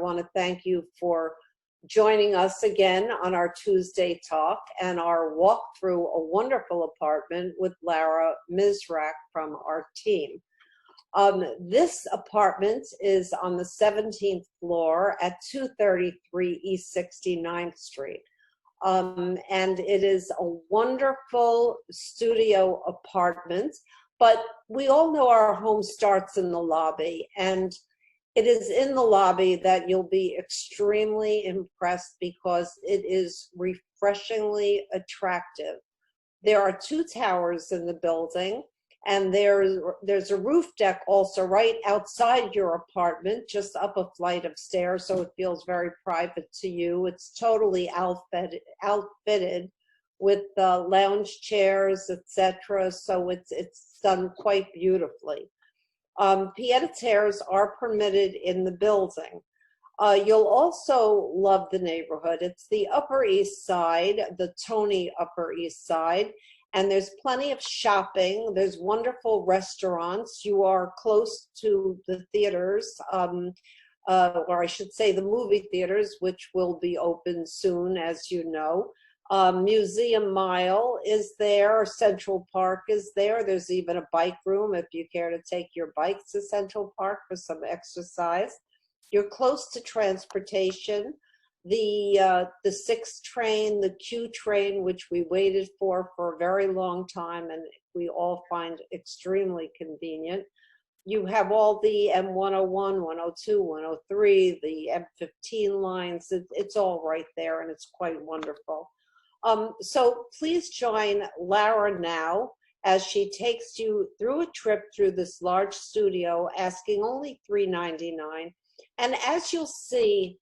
want to thank you for joining us again on our Tuesday talk and our walk through a wonderful apartment with Lara Mizrak from our team. This apartment is on the 17th floor at 233 East 69th Street. And it is a wonderful studio apartment, but we all know our home starts in the lobby, and it is in the lobby that you'll be extremely impressed because it is refreshingly attractive. There are 2 towers in the building, and there's a roof deck also right outside your apartment, just up a flight of stairs, so it feels very private to you. It's totally outfitted with lounge chairs, etc. So it's done quite beautifully. Pied-à-terres are permitted in the building. You'll also love the neighborhood. It's the Upper East Side, the Tony Upper East Side, and there's plenty of shopping. There's wonderful restaurants. You are close to the theaters, or I should say the movie theaters, which will be open soon, as you know. Museum Mile is there. Central Park is there. There's even a bike room if you care to take your bikes to Central Park for some exercise. You're close to transportation. The 6 train, the Q train, which we waited for a very long time and we all find extremely convenient. You have all the M101, 102, 103, the M15 lines. It's all right there, and it's quite wonderful. So please join Lara now as she takes you through a trip through this large studio, asking only $3.99. And as you'll see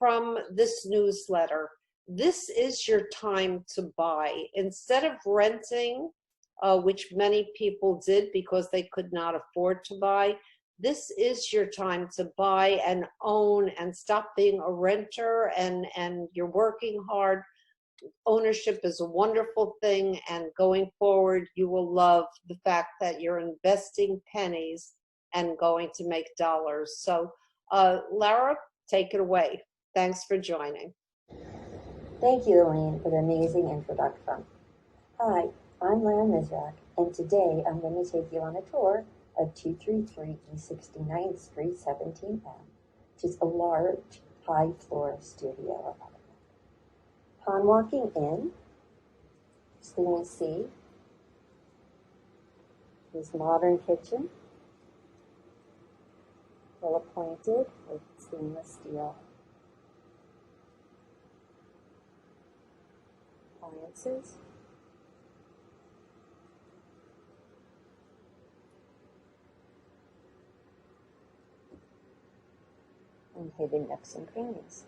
from this newsletter, this is your time to buy. Instead of renting, which many people did because they could not afford to buy, this is your time to buy and own and stop being a renter and you're working hard. Ownership is a wonderful thing, and going forward, you will love the fact that you're investing pennies and going to make dollars. So, Lara, take it away. Thanks for joining. Thank you, Elaine, for the amazing introduction. Hi, I'm Lara Mizrak, and today I'm going to take you on a tour of 233 East 69th Street, 17th Ave, which is a large, high-floor studio apartment. Upon walking in, first thing we see is modern kitchen, well appointed with stainless steel appliances. And hidden nooks and crannies.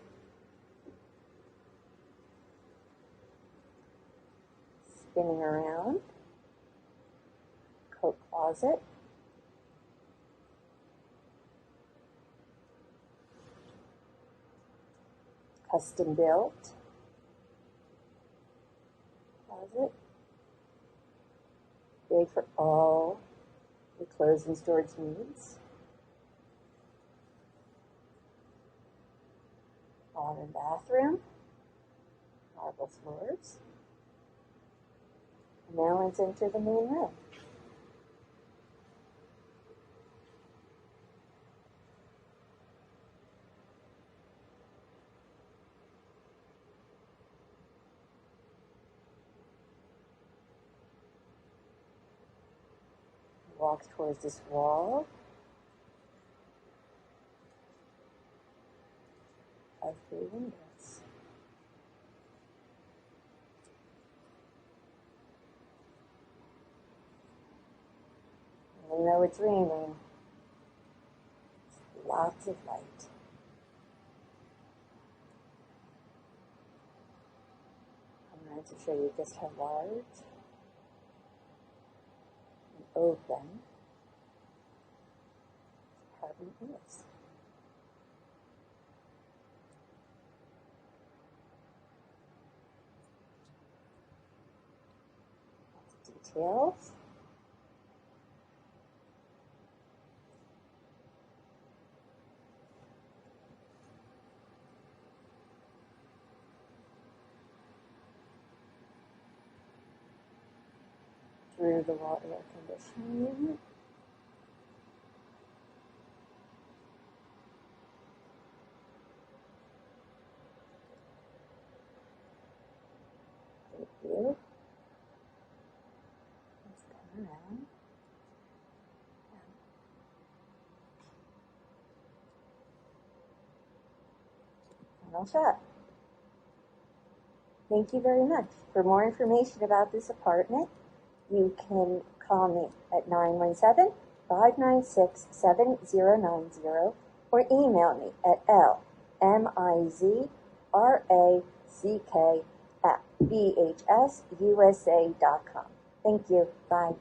Spinning around, coat closet, custom built closet, big for all your clothes and storage needs. Modern bathroom, marble floors. Now let's enter the main room. Walk towards this wall of 3 windows. Even though it's raining, lots of light. I'm going to show you just how large and open this apartment is. Lots of details. the wall air conditioning unit. Thank you. Let's come around. Final shot. Thank you very much. For more information about this apartment, you can call me at 917-596-7090 or email me at lmizrack@bhsusa.com. Thank you. Bye.